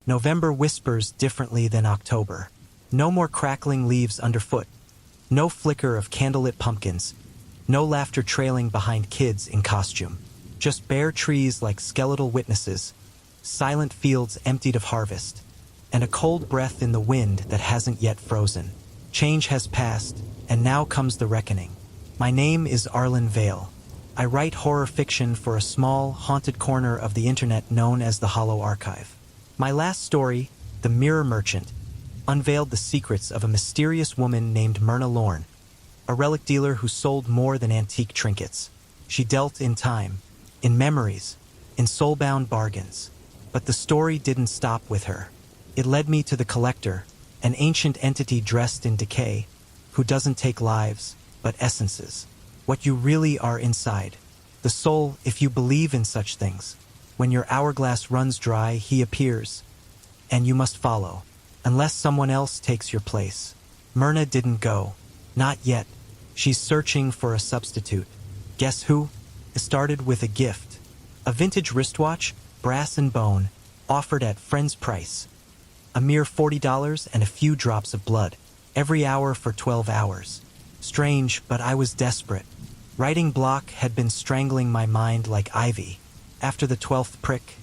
November whispers differently than October. No more crackling leaves underfoot. No flicker of candlelit pumpkins. No laughter trailing behind kids in costume. Just bare trees like skeletal witnesses, silent fields emptied of harvest, and a cold breath in the wind that hasn't yet frozen. Change has passed, and now comes the reckoning. My name is Arlen Vale. I write horror fiction for a small, haunted corner of the internet known as the Hollow Archive. My last story, The Mirror Merchant, unveiled the secrets of a mysterious woman named Myrna Lorne, a relic dealer who sold more than antique trinkets. She dealt in time, in memories, in soul-bound bargains. But the story didn't stop with her. It led me to the Collector, an ancient entity dressed in decay, who doesn't take lives, but essences. What you really are inside. The soul, if you believe in such things. When your hourglass runs dry, he appears, and you must follow, unless someone else takes your place. Myrna didn't go. Not yet. She's searching for a substitute. Guess who? It started with a gift. A vintage wristwatch, brass and bone, offered at friend's price. A mere $40 and a few drops of blood, every hour for 12 hours. Strange, but I was desperate. Writing block had been strangling my mind like ivy. After the 12th prick,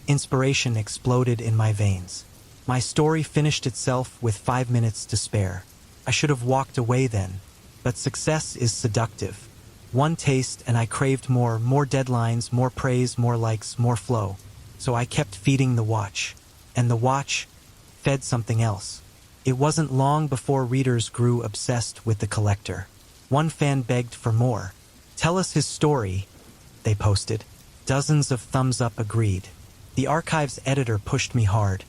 inspiration exploded in my veins. My story finished itself with 5 minutes to spare. I should have walked away then, but success is seductive. One taste and I craved more deadlines, more praise, more likes, more flow. So I kept feeding the watch, and the watch fed something else. It wasn't long before readers grew obsessed with the Collector. One fan begged for more. Tell us his story, they posted. Dozens of thumbs up agreed. The archive's editor pushed me hard.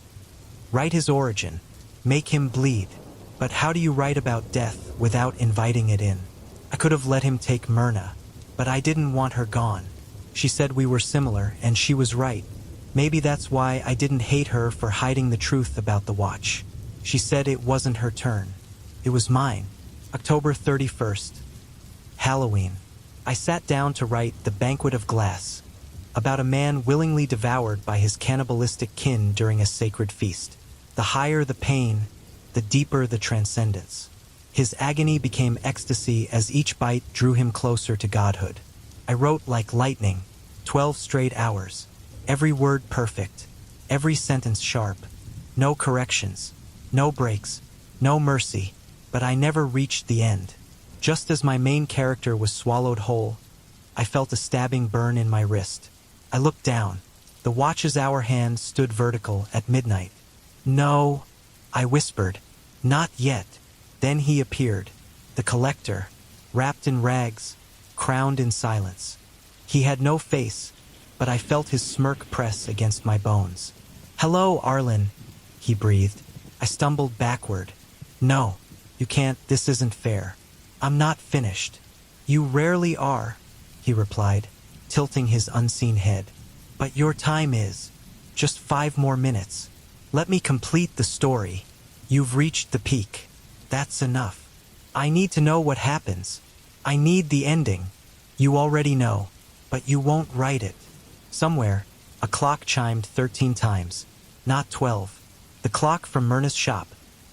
Write his origin. Make him bleed. But how do you write about death without inviting it in? I could have let him take Myrna, but I didn't want her gone. She said we were similar, and she was right. Maybe that's why I didn't hate her for hiding the truth about the watch. She said it wasn't her turn. It was mine. October 31st. Halloween. I sat down to write The Banquet of Glass, about a man willingly devoured by his cannibalistic kin during a sacred feast. The higher the pain, the deeper the transcendence. His agony became ecstasy as each bite drew him closer to godhood. I wrote like lightning, 12 straight hours. Every word perfect, every sentence sharp. No corrections, no breaks, no mercy. But I never reached the end. Just as my main character was swallowed whole, I felt a stabbing burn in my wrist. I looked down. The watch's hour hand stood vertical at midnight. No, I whispered. Not yet. Then he appeared, the Collector, wrapped in rags, crowned in silence. He had no face, but I felt his smirk press against my bones. "Hello, Arlen," he breathed. I stumbled backward. "No, you can't, this isn't fair. I'm not finished." "You rarely are," he replied, tilting his unseen head. "But your time is. Just 5 more minutes. Let me complete the story. You've reached the peak. That's enough. I need to know what happens. I need the ending. You already know, but you won't write it." Somewhere, a clock chimed 13 times, not 12. The clock from Myrna's shop.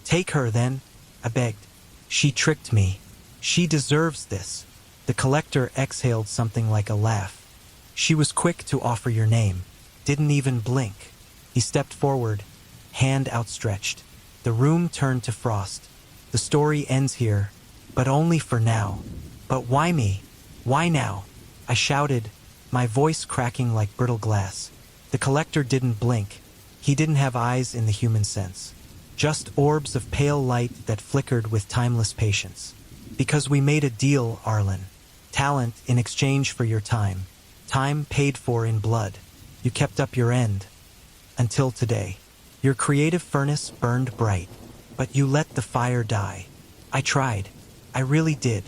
"Take her, then," I begged. "She tricked me. She deserves this." The Collector exhaled something like a laugh. "She was quick to offer your name. Didn't even blink." He stepped forward, hand outstretched. The room turned to frost. "The story ends here, but only for now." "But why me? Why now?" I shouted, my voice cracking like brittle glass. The Collector didn't blink. He didn't have eyes in the human sense. Just orbs of pale light that flickered with timeless patience. "Because we made a deal, Arlen. Talent in exchange for your time. Time paid for in blood. You kept up your end. Until today. Your creative furnace burned bright. But you let the fire die. I tried. I really did."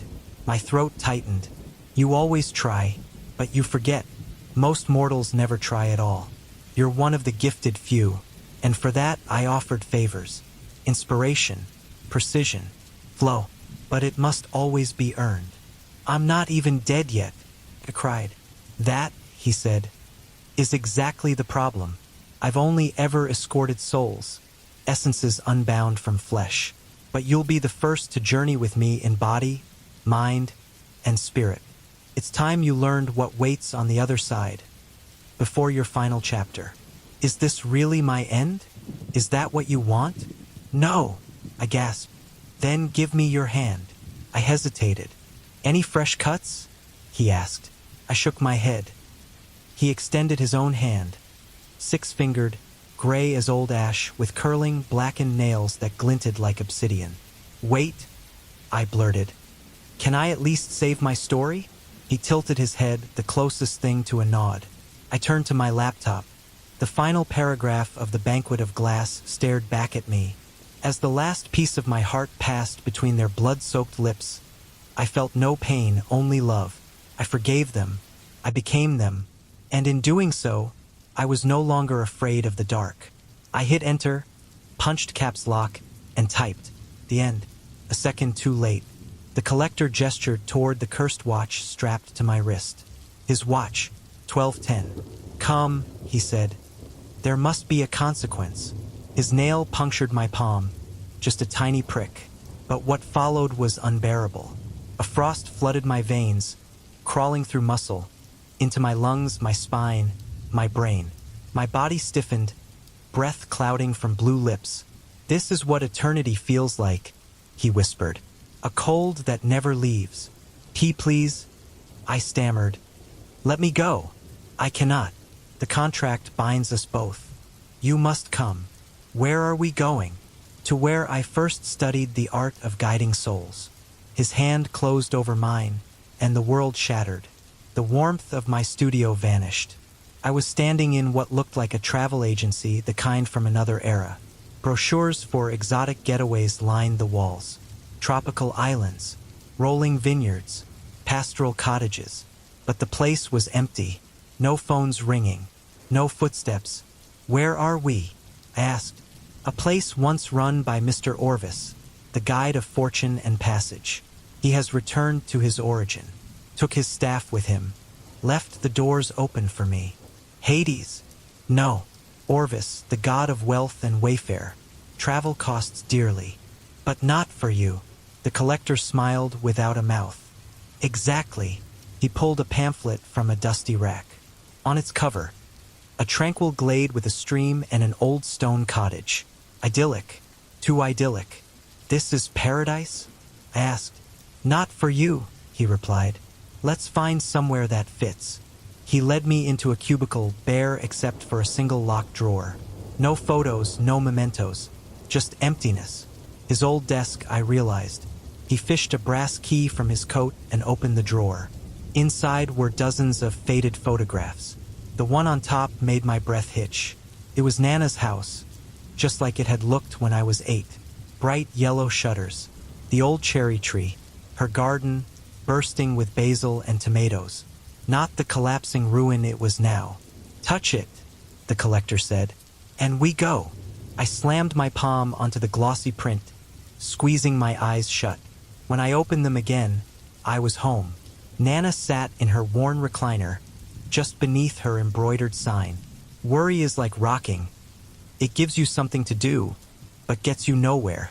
My throat tightened. "You always try, but you forget. Most mortals never try at all. You're one of the gifted few, and for that I offered favors. Inspiration, precision, flow. But it must always be earned." "I'm not even dead yet," I cried. "That," he said, "is exactly the problem. I've only ever escorted souls, essences unbound from flesh. But you'll be the first to journey with me in body, mind, and spirit. It's time you learned what waits on the other side, before your final chapter. Is this really my end? Is that what you want? No, I gasped. Then give me your hand. I hesitated. Any fresh cuts? He asked. I shook my head. He extended his own hand, six-fingered, gray as old ash, with curling, blackened nails that glinted like obsidian. Wait, I blurted. Can I at least save my story? He tilted his head, the closest thing to a nod. I turned to my laptop. The final paragraph of The Banquet of Glass stared back at me. As the last piece of my heart passed between their blood-soaked lips, I felt no pain, only love. I forgave them. I became them. And in doing so, I was no longer afraid of the dark. I hit enter, punched caps lock, and typed, "The end." A second too late. The collector gestured toward the cursed watch strapped to my wrist. His watch, 12:10. "Come," he said. "There must be a consequence." His nail punctured my palm, just a tiny prick. But what followed was unbearable. A frost flooded my veins, crawling through muscle, into my lungs, my spine, my brain. My body stiffened, breath clouding from blue lips. "This is what eternity feels like," he whispered. "A cold that never leaves. Please," I stammered. "Let me go. I cannot. The contract binds us both. You must come." "Where are we going?" "To where I first studied the art of guiding souls." His hand closed over mine, and the world shattered. The warmth of my studio vanished. I was standing in what looked like a travel agency, the kind from another era. Brochures for exotic getaways lined the walls. Tropical islands, rolling vineyards, pastoral cottages. But the place was empty. No phones ringing. No footsteps. "Where are we?" I asked. "A place once run by Mr. Orvis, the guide of fortune and passage. He has returned to his origin. Took his staff with him. Left the doors open for me. Hades? No. Orvis, the god of wealth and wayfare. Travel costs dearly. But not for you." The collector smiled without a mouth. "Exactly." He pulled a pamphlet from a dusty rack. On its cover, a tranquil glade with a stream and an old stone cottage. Idyllic. Too idyllic. "This is paradise?" I asked. "Not for you," he replied. "Let's find somewhere that fits." He led me into a cubicle, bare except for a single locked drawer. No photos, no mementos, just emptiness. His old desk, I realized. He fished a brass key from his coat and opened the drawer. Inside were dozens of faded photographs. The one on top made my breath hitch. It was Nana's house, just like it had looked when I was 8. Bright yellow shutters, the old cherry tree, her garden bursting with basil and tomatoes. Not the collapsing ruin it was now. "Touch it," the collector said, "and we go." I slammed my palm onto the glossy print, squeezing my eyes shut. When I opened them again, I was home. Nana sat in her worn recliner, just beneath her embroidered sign. "Worry is like rocking. It gives you something to do, but gets you nowhere."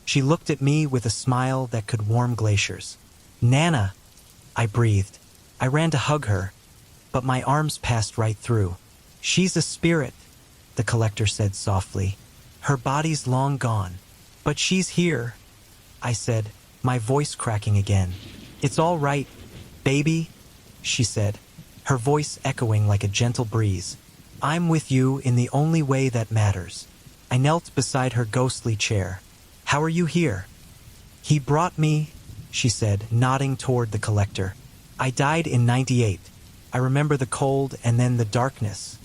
She looked at me with a smile that could warm glaciers. "Nana," I breathed. I ran to hug her, but my arms passed right through. "She's a spirit," the collector said softly. "Her body's long gone. But she's here," I said, my voice cracking again. "It's all right, baby," she said, her voice echoing like a gentle breeze. "I'm with you in the only way that matters." I knelt beside her ghostly chair. "How are you here?" "He brought me," she said, nodding toward the collector. "I died in 98. I remember the cold and then the darkness.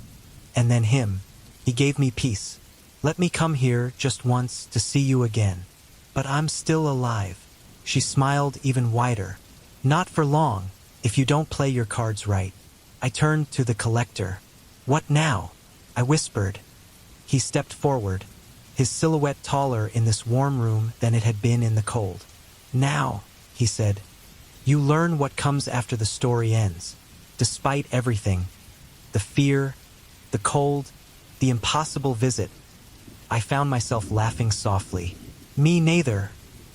And then him. He gave me peace. Let me come here just once to see you again. But I'm still alive." She smiled even wider. "Not for long, if you don't play your cards right." I turned to the collector. "What now?" I whispered. He stepped forward, his silhouette taller in this warm room than it had been in the cold. "Now," he said, "you learn what comes after the story ends. Despite everything, the fear, the cold, The impossible visit. I found myself laughing softly. Me neither,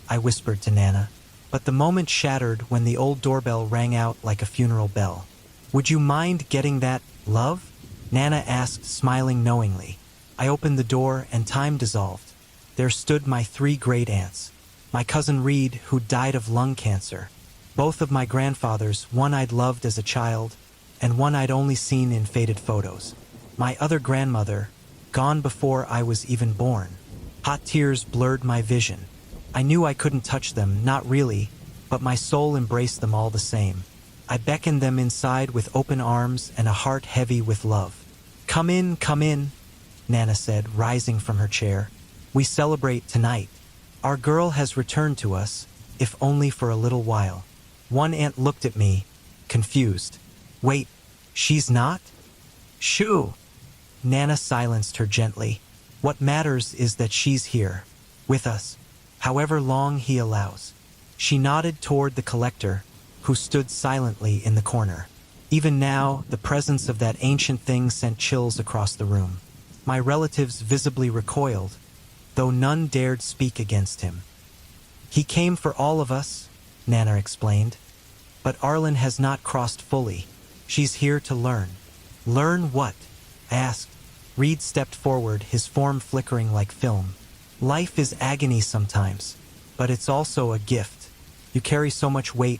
I whispered to Nana. But the moment shattered when the old doorbell rang out like a funeral bell. Would you mind getting that, love? Nana asked, smiling knowingly. I opened the door and time dissolved. There stood my 3 great aunts. My cousin Reed, who died of lung cancer. Both of my grandfathers, one I'd loved as a child, and one I'd only seen in faded photos. My other grandmother, gone before I was even born. Hot tears blurred my vision. I knew I couldn't touch them, not really, but my soul embraced them all the same. I beckoned them inside with open arms and a heart heavy with love. Come in, Nana said, rising from her chair. We celebrate tonight. Our girl has returned to us, if only for a little while. One aunt looked at me, confused. Wait, she's not? Shoo! Nana silenced her gently. What matters is that she's here, with us, however long he allows. She nodded toward the collector, who stood silently in the corner. Even now, the presence of that ancient thing sent chills across the room. My relatives visibly recoiled, though none dared speak against him. He came for all of us, Nana explained. But Arlen has not crossed fully. She's here to learn. Learn what? I asked. Reed stepped forward, his form flickering like film. Life is agony sometimes, but it's also a gift. You carry so much weight,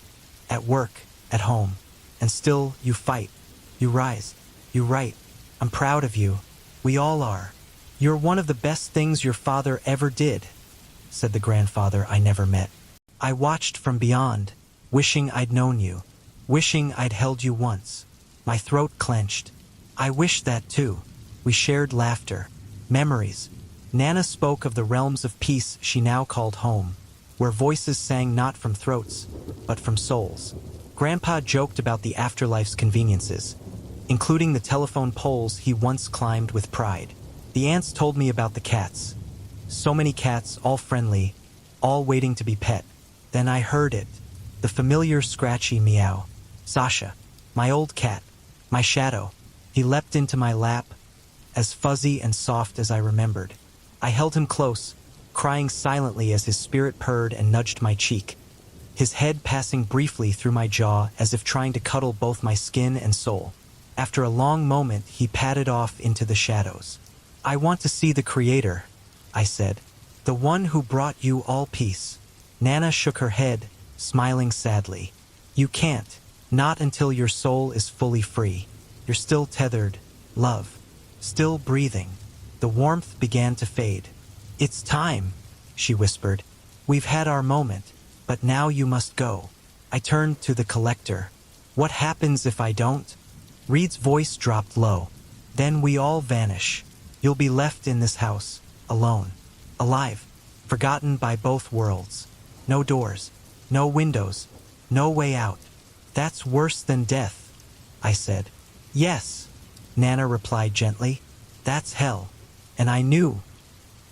at work, at home, and still you fight. You rise. You write. I'm proud of you. We all are. You're one of the best things your father ever did, said the grandfather I never met. I watched from beyond, wishing I'd known you, wishing I'd held you once. My throat clenched. I wish that too. We shared laughter, memories. Nana spoke of the realms of peace she now called home, where voices sang not from throats, but from souls. Grandpa joked about the afterlife's conveniences, including the telephone poles he once climbed with pride. The aunts told me about the cats. So many cats, all friendly, all waiting to be pet. Then I heard it, the familiar scratchy meow. Sasha, my old cat, my shadow. He leapt into my lap, as fuzzy and soft as I remembered. I held him close, crying silently as his spirit purred and nudged my cheek, his head passing briefly through my jaw as if trying to cuddle both my skin and soul. After a long moment, he padded off into the shadows. I want to see the Creator, I said, the one who brought you all peace. Nana shook her head, smiling sadly. You can't, not until your soul is fully free. You're still tethered, love. Still breathing. The warmth began to fade. It's time, she whispered. We've had our moment, but now you must go. I turned to the collector. What happens if I don't? Reed's voice dropped low. Then we all vanish. You'll be left in this house, alone, alive, forgotten by both worlds. No doors, no windows, no way out. That's worse than death, I said. Yes, Nana replied gently. That's hell. And I knew.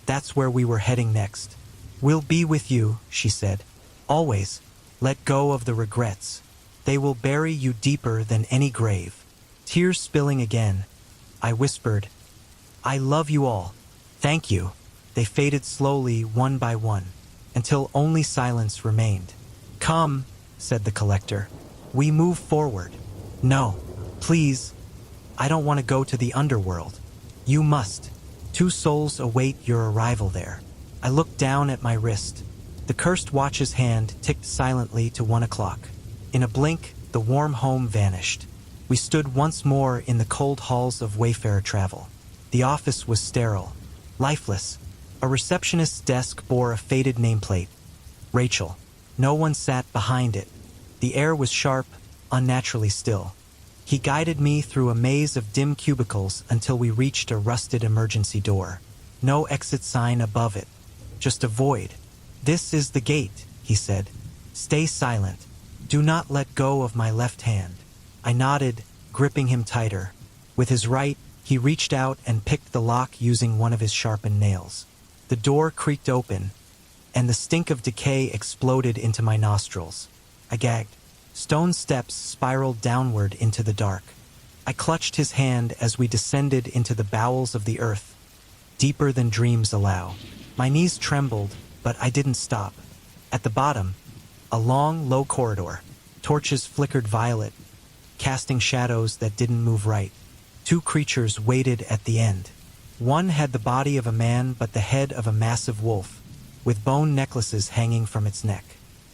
That's where we were heading next. We'll be with you, she said. Always. Let go of the regrets. They will bury you deeper than any grave. Tears spilling again, I whispered, I love you all. Thank you. They faded slowly, one by one, until only silence remained. Come, said the collector. We move forward. No, please. I don't want to go to the underworld. You must. 2 souls await your arrival there. I looked down at my wrist. The cursed watch's hand ticked silently to 1 o'clock. In a blink, the warm home vanished. We stood once more in the cold halls of Wayfarer Travel. The office was sterile, lifeless. A receptionist's desk bore a faded nameplate. Rachel. No one sat behind it. The air was sharp, unnaturally still. He guided me through a maze of dim cubicles until we reached a rusted emergency door. No exit sign above it, just a void. This is the gate, he said. Stay silent. Do not let go of my left hand. I nodded, gripping him tighter. With his right, he reached out and picked the lock using one of his sharpened nails. The door creaked open, and the stink of decay exploded into my nostrils. I gagged. Stone steps spiraled downward into the dark. I clutched his hand as we descended into the bowels of the earth, deeper than dreams allow. My knees trembled, but I didn't stop. At the bottom, a long, low corridor. Torches flickered violet, casting shadows that didn't move right. Two creatures waited at the end. One had the body of a man but the head of a massive wolf, with bone necklaces hanging from its neck.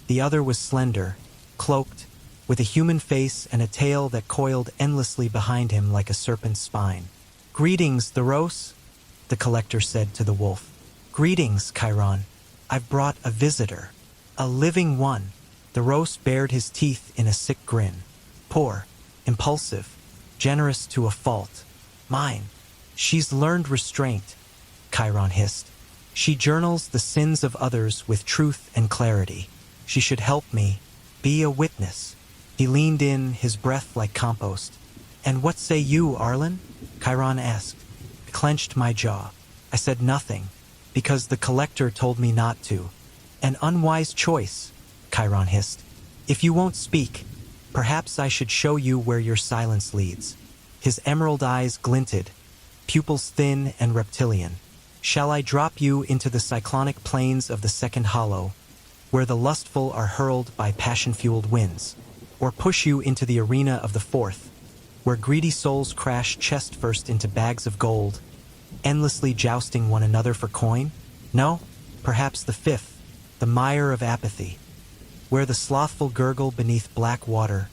The other was slender, cloaked, with a human face and a tail that coiled endlessly behind him like a serpent's spine. "Greetings, Theros," the collector said to the wolf. "Greetings, Chiron. I've brought a visitor. A living one." Theros bared his teeth in a sick grin. "Poor, impulsive, generous to a fault. Mine. She's learned restraint," Chiron hissed. "She journals the sins of others with truth and clarity. She should help me, be a witness." He leaned in, his breath like compost. "And what say you, Arlen?" Chiron asked. I clenched my jaw. I said nothing, because the collector told me not to. "An unwise choice," Chiron hissed. "If you won't speak, perhaps I should show you where your silence leads." His emerald eyes glinted, pupils thin and reptilian. "Shall I drop you into the cyclonic plains of the second hollow, where the lustful are hurled by passion-fueled winds? Or push you into the arena of the fourth, where greedy souls crash chest-first into bags of gold, endlessly jousting one another for coin? No, perhaps the fifth, the mire of apathy, where the slothful gurgle beneath black water,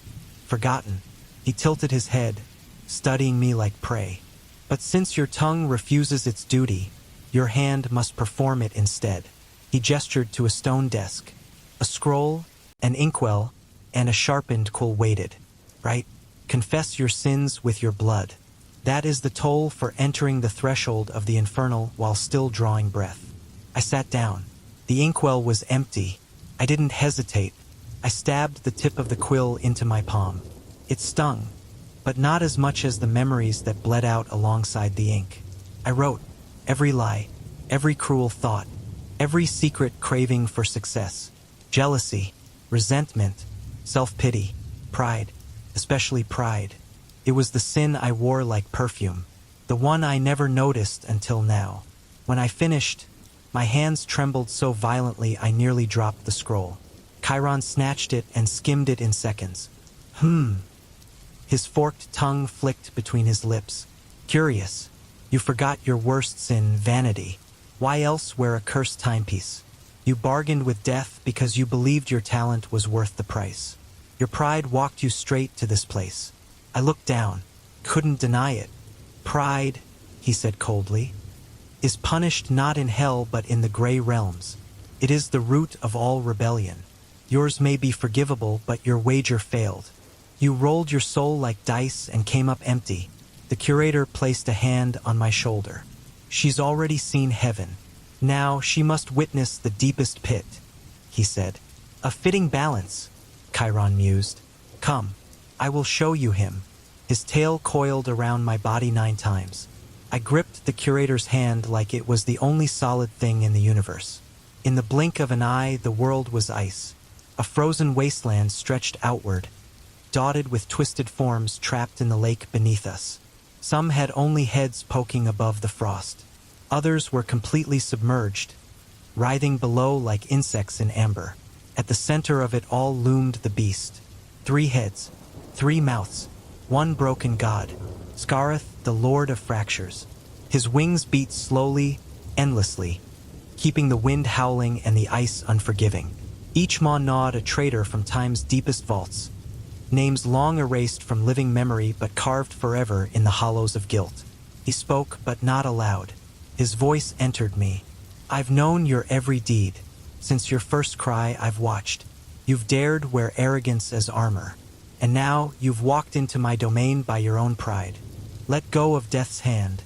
forgotten." He tilted his head, studying me like prey. "But since your tongue refuses its duty, your hand must perform it instead." He gestured to a stone desk. A scroll, an inkwell, and a sharpened quill waited. "Right? Confess your sins with your blood. That is the toll for entering the threshold of the infernal while still drawing breath." I sat down. The inkwell was empty. I didn't hesitate. I stabbed the tip of the quill into my palm. It stung, but not as much as the memories that bled out alongside the ink. I wrote every lie, every cruel thought, every secret craving for success, jealousy, resentment, self-pity, pride, especially pride. It was the sin I wore like perfume, the one I never noticed until now. When I finished, my hands trembled so violently I nearly dropped the scroll. Chiron snatched it and skimmed it in seconds. His forked tongue flicked between his lips. "Curious. You forgot your worst sin, vanity. Why else wear a cursed timepiece? You bargained with death because you believed your talent was worth the price. Your pride walked you straight to this place." I looked down, couldn't deny it. "Pride," he said coldly, "is punished not in hell but in the gray realms. It is the root of all rebellion. Yours may be forgivable, but your wager failed. You rolled your soul like dice and came up empty." The curator placed a hand on my shoulder. "She's already seen heaven. Now she must witness the deepest pit," he said. "A fitting balance," Chiron mused. "Come, I will show you him." His tail coiled around my body 9 times. I gripped the curator's hand like it was the only solid thing in the universe. In the blink of an eye, the world was ice. A frozen wasteland stretched outward, dotted with twisted forms trapped in the lake beneath us. Some had only heads poking above the frost. Others were completely submerged, writhing below like insects in amber. At the center of it all loomed the beast. 3 heads, 3 mouths, 1 broken god, Scarith, the Lord of Fractures. His wings beat slowly, endlessly, keeping the wind howling and the ice unforgiving. Each maw gnawed a traitor from time's deepest vaults, names long erased from living memory but carved forever in the hollows of guilt. He spoke, but not aloud. His voice entered me. "I've known your every deed. Since your first cry, I've watched. You've dared wear arrogance as armor. And now you've walked into my domain by your own pride. Let go of death's hand,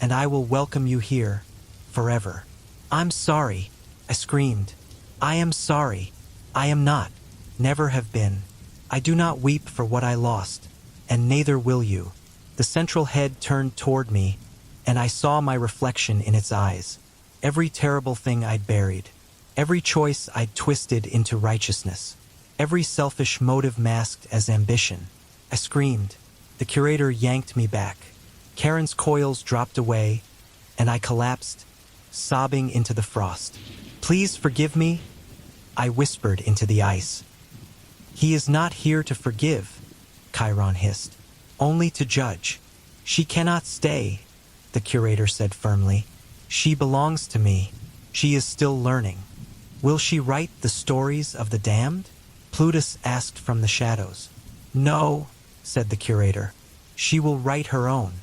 and I will welcome you here, forever." "I'm sorry," I screamed. "I am sorry. I am not, never have been. I do not weep for what I lost, and neither will you." The central head turned toward me, and I saw my reflection in its eyes. Every terrible thing I'd buried, every choice I'd twisted into righteousness, every selfish motive masked as ambition. I screamed, The curator yanked me back. Karen's coils dropped away, and I collapsed, sobbing into the frost. "Please forgive me," I whispered into the ice. "He is not here to forgive," Chiron hissed. "Only to judge. She cannot stay," the curator said firmly. "She belongs to me. She is still learning." "Will she write the stories of the damned?" Plutus asked from the shadows. "No," said the curator. "She will write her own,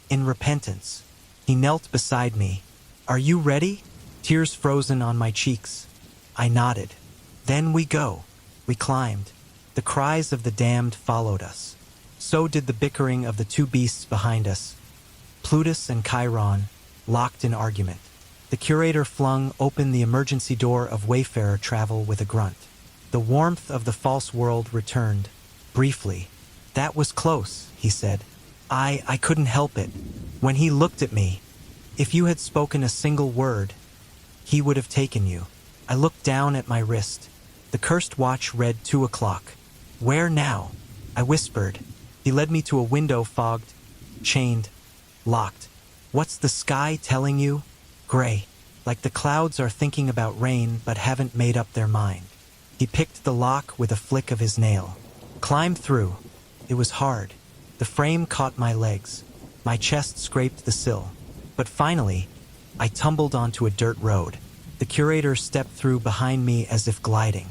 in repentance." He knelt beside me. "Are you ready?" Tears frozen on my cheeks. I nodded. "Then we go." We climbed. The cries of the damned followed us. So did the bickering of the two beasts behind us. Plutus and Chiron, locked in argument. The curator flung open the emergency door of Wayfarer travel with a grunt. The warmth of the false world returned, briefly. "That was close," he said. I couldn't help it. When he looked at me, if you had spoken a single word, he would have taken you. I looked down at my wrist. The cursed watch read 2 o'clock. "Where now?" I whispered. He led me to a window fogged, chained, locked. "What's the sky telling you?" "Gray. Like the clouds are thinking about rain but haven't made up their mind." He picked the lock with a flick of his nail. "Climb through." It was hard. The frame caught my legs. My chest scraped the sill. But finally, I tumbled onto a dirt road. The curator stepped through behind me as if gliding.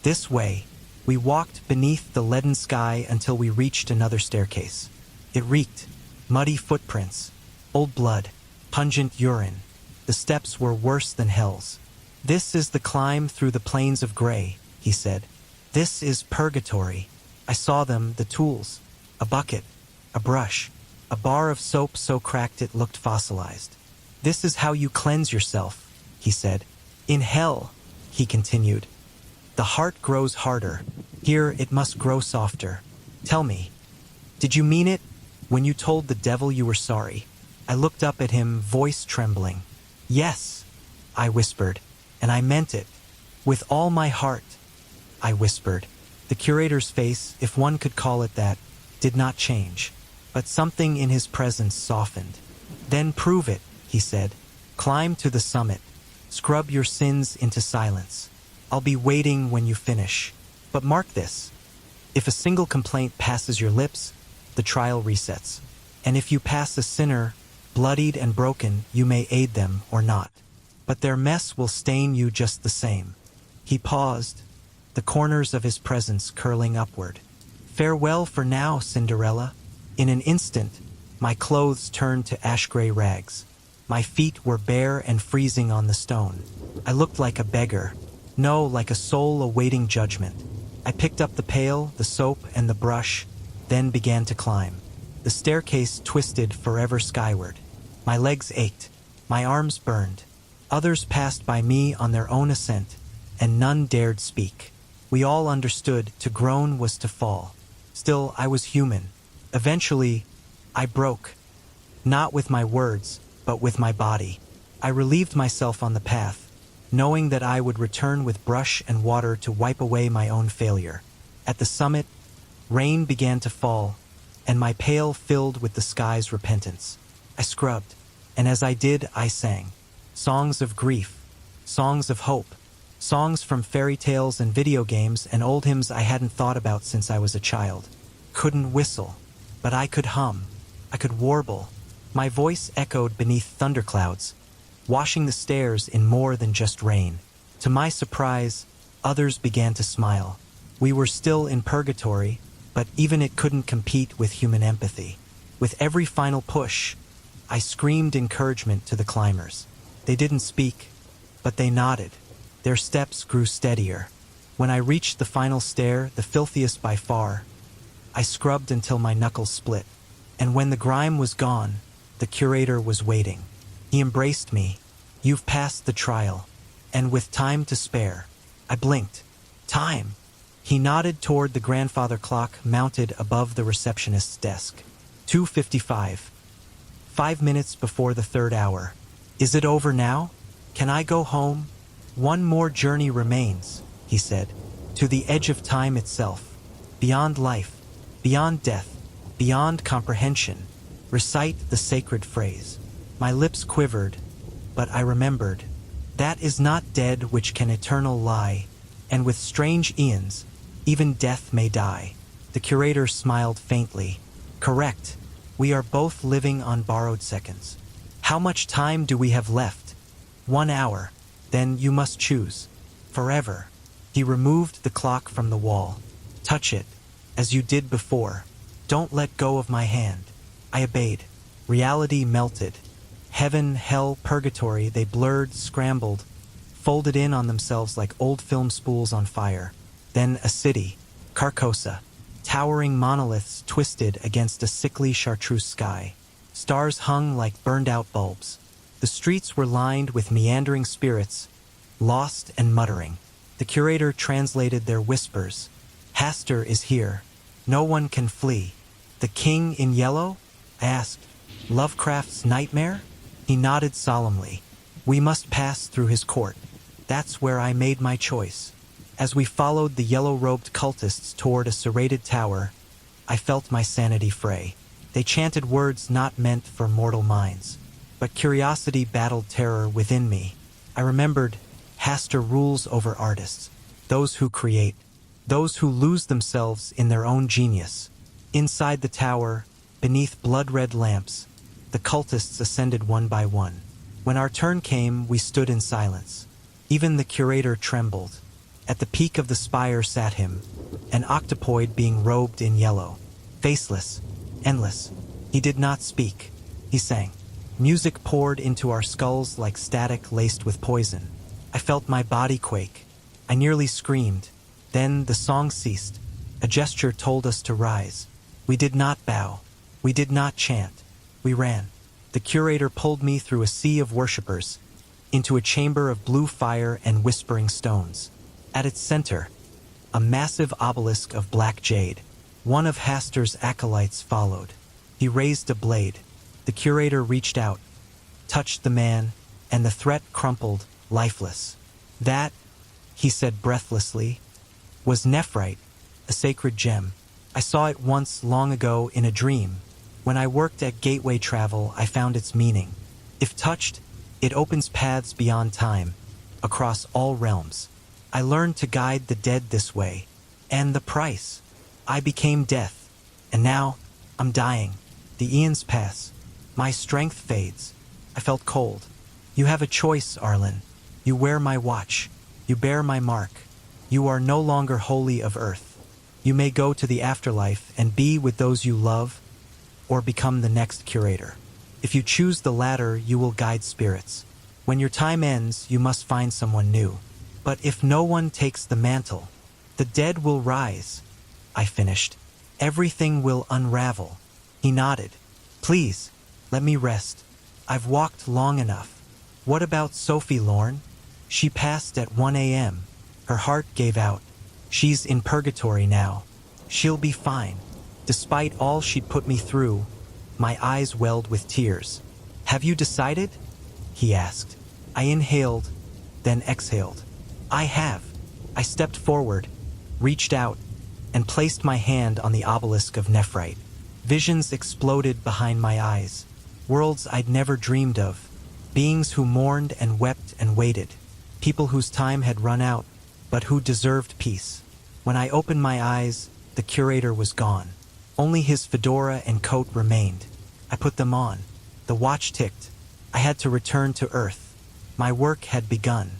This way. We walked beneath the leaden sky until we reached another staircase. It reeked. Muddy footprints. Old blood. Pungent urine. The steps were worse than hell's. "This is the climb through the plains of gray," he said. "This is purgatory." I saw them, the tools. A bucket. A brush. A bar of soap so cracked it looked fossilized. "This is how you cleanse yourself," he said. "In hell," he continued. "The heart grows harder. Here it must grow softer. Tell me, did you mean it when you told the devil you were sorry?" I looked up at him, voice trembling. "Yes," I whispered, "and I meant it. With all my heart," I whispered. The curator's face, if one could call it that, did not change, but something in his presence softened. "Then prove it," he said. "Climb to the summit. Scrub your sins into silence. I'll be waiting when you finish. But mark this. If a single complaint passes your lips, the trial resets. And if you pass a sinner, bloodied and broken, you may aid them or not. But their mess will stain you just the same." He paused, the corners of his presence curling upward. "Farewell for now, Cinderella." In an instant, my clothes turned to ash-gray rags. My feet were bare and freezing on the stone. I looked like a beggar. No, like a soul awaiting judgment. I picked up the pail, the soap, and the brush, then began to climb. The staircase twisted forever skyward. My legs ached. My arms burned. Others passed by me on their own ascent, and none dared speak. We all understood to groan was to fall. Still, I was human. Eventually, I broke. Not with my words, but with my body. I relieved myself on the path, knowing that I would return with brush and water to wipe away my own failure. At the summit, rain began to fall, and my pail filled with the sky's repentance. I scrubbed, and as I did, I sang. Songs of grief, songs of hope, songs from fairy tales and video games and old hymns I hadn't thought about since I was a child. Couldn't whistle, but I could hum. I could warble. My voice echoed beneath thunderclouds, washing the stairs in more than just rain. To my surprise, others began to smile. We were still in purgatory, but even it couldn't compete with human empathy. With every final push, I screamed encouragement to the climbers. They didn't speak, but they nodded. Their steps grew steadier. When I reached the final stair, the filthiest by far, I scrubbed until my knuckles split. And when the grime was gone, the curator was waiting. He embraced me. "You've passed the trial." And with time to spare, I blinked. Time! He nodded toward the grandfather clock mounted above the receptionist's desk. 2:55. 5 minutes before the third hour. "Is it over now? Can I go home?" "One more journey remains," he said, "to the edge of time itself, beyond life, beyond death, beyond comprehension. Recite the sacred phrase. My lips quivered, but I remembered. That is not dead which can eternal lie, and with strange eons, even death may die. The curator smiled faintly. Correct. We are both living on borrowed seconds. How much time do we have left? 1 hour. Then you must choose. Forever. He removed the clock from the wall. Touch it, as you did before. Don't let go of my hand. I obeyed. Reality melted. Heaven, hell, purgatory, they blurred, scrambled, folded in on themselves like old film spools on fire. Then a city, Carcosa, towering monoliths twisted against a sickly chartreuse sky. Stars hung like burned-out bulbs. The streets were lined with meandering spirits, lost and muttering. The curator translated their whispers. Hastur is here. No one can flee. The king in yellow? I asked. Lovecraft's nightmare? He nodded solemnly. We must pass through his court. That's where I made my choice. As we followed the yellow-robed cultists toward a serrated tower, I felt my sanity fray. They chanted words not meant for mortal minds. But curiosity battled terror within me. I remembered, Hastur rules over artists, those who create, those who lose themselves in their own genius. Inside the tower, beneath blood-red lamps, the cultists ascended one by one. When our turn came, we stood in silence. Even the curator trembled. At the peak of the spire sat him, an octopoid being robed in yellow. Faceless, endless. He did not speak. He sang. Music poured into our skulls like static laced with poison. I felt my body quake. I nearly screamed. Then the song ceased. A gesture told us to rise. We did not bow. We did not chant. We ran. The curator pulled me through a sea of worshippers, into a chamber of blue fire and whispering stones. At its center, a massive obelisk of black jade. One of Hastur's acolytes followed. He raised a blade. The curator reached out, touched the man, and the threat crumpled, lifeless. That, he said breathlessly, was nephrite, a sacred gem. I saw it once long ago in a dream. When I worked at Gateway Travel, I found its meaning. If touched, it opens paths beyond time, across all realms. I learned to guide the dead this way. And the price. I became death. And now, I'm dying. The eons pass. My strength fades. I felt cold. You have a choice, Arlen. You wear my watch. You bear my mark. You are no longer holy of earth. You may go to the afterlife and be with those you love, or become the next curator. If you choose the latter, you will guide spirits. When your time ends, you must find someone new. But if no one takes the mantle, the dead will rise. I finished. Everything will unravel. He nodded. Please, let me rest. I've walked long enough. What about Sophie Lorne? She passed at 1 a.m. Her heart gave out. She's in purgatory now. She'll be fine. Despite all she'd put me through, my eyes welled with tears. Have you decided? He asked. I inhaled, then exhaled. I have. I stepped forward, reached out, and placed my hand on the obelisk of nephrite. Visions exploded behind my eyes. Worlds I'd never dreamed of. Beings who mourned and wept and waited. People whose time had run out, but who deserved peace. When I opened my eyes, the curator was gone. Only his fedora and coat remained. I put them on. The watch ticked. I had to return to Earth. My work had begun.